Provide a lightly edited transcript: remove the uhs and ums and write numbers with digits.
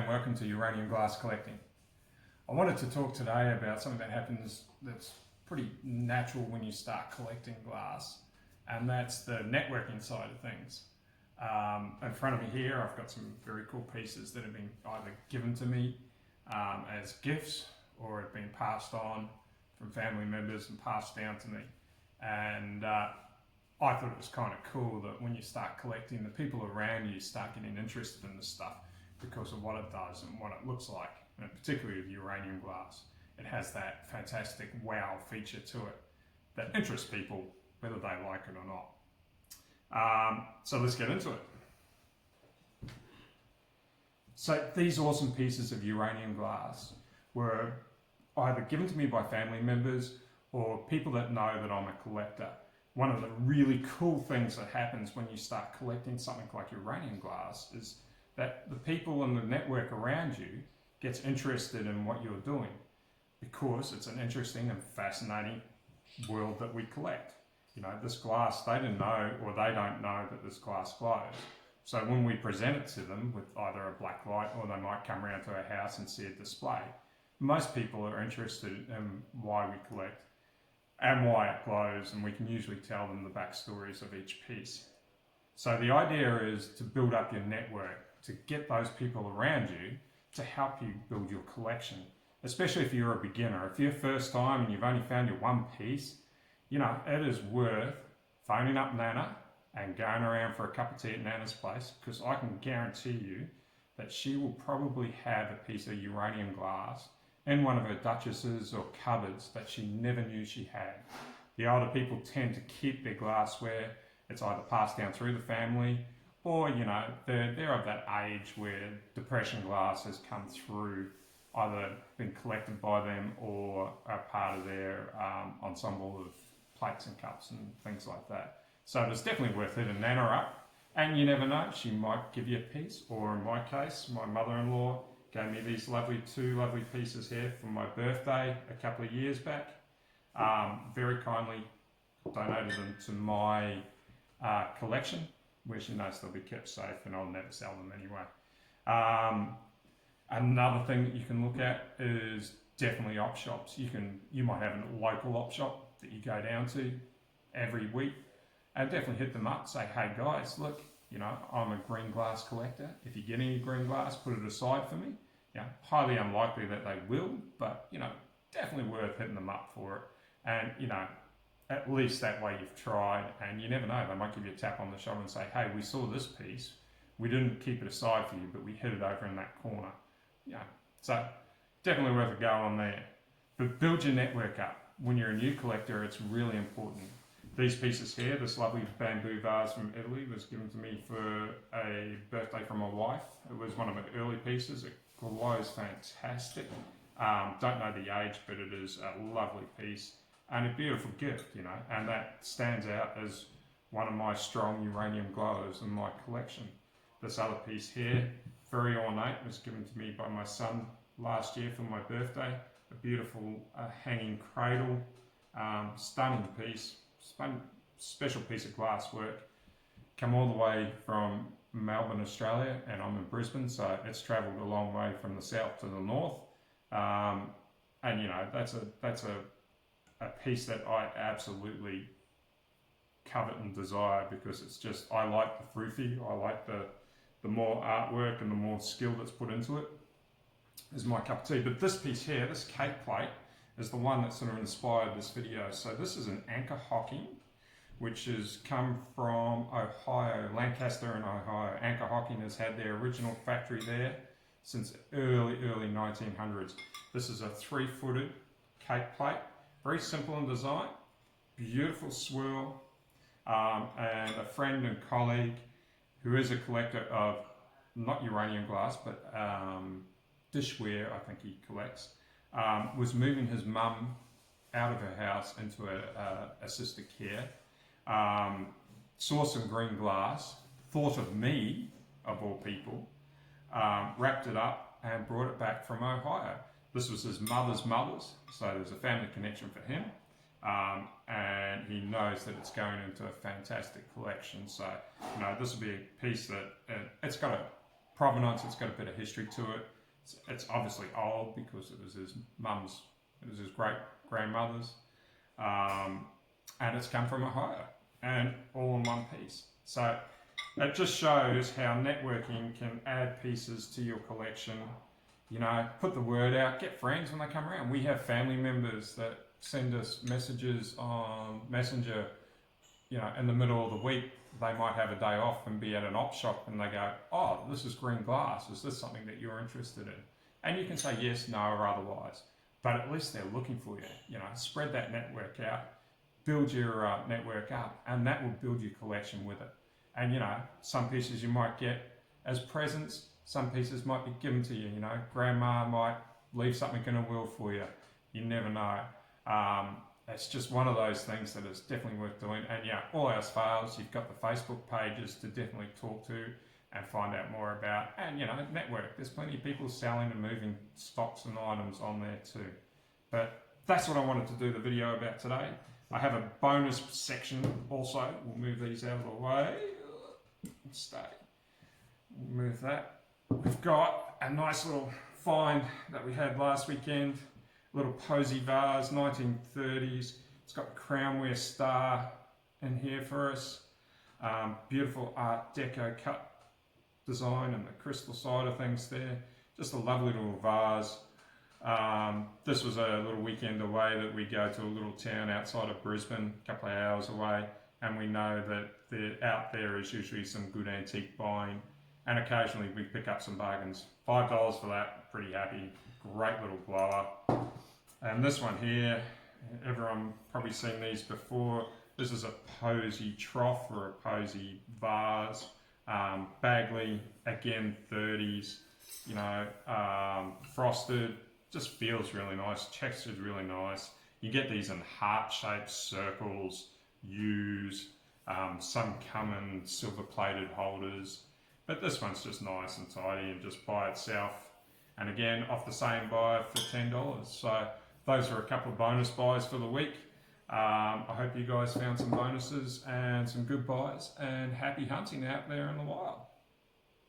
and welcome to Uranium Glass Collecting. I wanted to talk today about something that happens that's pretty natural when you start collecting glass, and that's the networking side of things. In front of me here I've got some very cool pieces that have been either given to me as gifts or have been passed on from family members and passed down to me. And I thought it was kind of cool that when you start collecting, the people around you start getting interested in this stuff because of what it does and what it looks like, and particularly with uranium glass. It has that fantastic wow feature to it that interests people whether they like it or not. So let's get into it. So these awesome pieces of uranium glass were either given to me by family members or people that know that I'm a collector. One of the really cool things that happens when you start collecting something like uranium glass is that the people in the network around you gets interested in what you're doing because it's an interesting and fascinating world that we collect. You know, this glass, they didn't know or they don't know that this glass glows. So when we present it to them with either a black light or they might come around to our house and see a display, most people are interested in why we collect and why it glows, and we can usually tell them the backstories of each piece. So the idea is to build up your network, to get those people around you to help you build your collection, especially if you're a beginner. If you're first time and you've only found your one piece, you know, it is worth phoning up Nana and going around for a cup of tea at Nana's place, because I can guarantee you that she will probably have a piece of uranium glass in one of her duchesses or cupboards that she never knew she had. The older people tend to keep their glassware. It's either passed down through the family or, you know, they're of that age where depression glass has come through, either been collected by them or a part of their ensemble of plates and cups and things like that. So it's definitely worth hitting Nana up. And you never know, she might give you a piece, or in my case, my mother-in-law gave me these two lovely pieces here for my birthday a couple of years back. Very kindly donated them to my collection, where she knows they'll be kept safe and I'll never sell them anyway. Another thing that you can look at is definitely op shops. You might have a local op shop that you go down to every week, and definitely hit them up, say, hey guys, look, you know, I'm a green glass collector. If you get any green glass, put it aside for me. You know, highly unlikely that they will, but, you know, definitely worth hitting them up for it. And, you know, at least that way you've tried, and you never know, they might give you a tap on the shoulder and say, hey, we saw this piece. We didn't keep it aside for you, but we hid it over in that corner. Yeah, so definitely worth a go on there. But build your network up. When you're a new collector, it's really important. These pieces here, this lovely bamboo vase from Italy was given to me for a birthday from my wife. It was one of my early pieces. It glows fantastic. Don't know the age, but it is a lovely piece and a beautiful gift, you know, and that stands out as one of my strong uranium glows in my collection. This other piece here, very ornate, was given to me by my son last year for my birthday. A beautiful hanging cradle, stunning piece. Special piece of glass work. Come all the way from Melbourne, Australia, and I'm in Brisbane, so it's travelled a long way from the south to the north. And you know, that's a piece that I absolutely covet and desire, because it's just, I like the fruity, I like the more artwork and the more skill that's put into it is my cup of tea. But this piece here, this cake plate, is the one that sort of inspired this video. So this is an Anchor Hocking, which has come from Ohio, Lancaster in Ohio. Anchor Hocking has had their original factory there since early 1900s. This is a 3-footed cake plate, very simple in design, beautiful swirl, and a friend and colleague who is a collector of not uranium glass, but dishware, I think he collects, was moving his mum out of her house into assisted care, saw some green glass, thought of me, of all people, wrapped it up and brought it back from Ohio. This was his mother's mother's, so there's a family connection for him, and he knows that it's going into a fantastic collection. So, you know, this will be a piece that it's got a provenance, it's got a bit of history to it. It's obviously old because it was his mum's, it was his great grandmother's, and it's come from Ohio, and all in one piece. So it just shows how networking can add pieces to your collection. You know, put the word out, get friends when they come around. We have family members that send us messages on Messenger, you know, in the middle of the week. They might have a day off and be at an op shop and they go, oh, this is green glass. Is this something that you're interested in? And you can say yes, no, or otherwise. But at least they're looking for you. You know, spread that network out, build your network up, and that will build your collection with it. And, you know, some pieces you might get as presents, some pieces might be given to you. You know, grandma might leave something in a will for you. You never know. It's just one of those things that is definitely worth doing. And yeah, all else fails, you've got the Facebook pages to definitely talk to and find out more about. And, you know, network. There's plenty of people selling and moving stocks and items on there too. But that's what I wanted to do the video about today. I have a bonus section also. We'll move these out of the way. Stay. We'll move that. We've got a nice little find that we had last weekend. Little posy vase, 1930s. It's got the Crownware star in here for us. Beautiful Art Deco cut design and the crystal side of things there. Just a lovely little vase. This was a little weekend away that we go to a little town outside of Brisbane, a couple of hours away, and we know that out there is usually some good antique buying, and occasionally we pick up some bargains. $5 for that, pretty happy. Great little blower. And this one here, everyone probably seen these before. This is a posy trough or a posy vase. Bagley, again 30s, you know, frosted, just feels really nice, texture's really nice. You get these in heart-shaped circles, U's, some come in silver-plated holders, but this one's just nice and tidy and just by itself. And again, off the same buyer for $10. So those are a couple of bonus buys for the week. I hope you guys found some bonuses and some good buys, and happy hunting out there in the wild.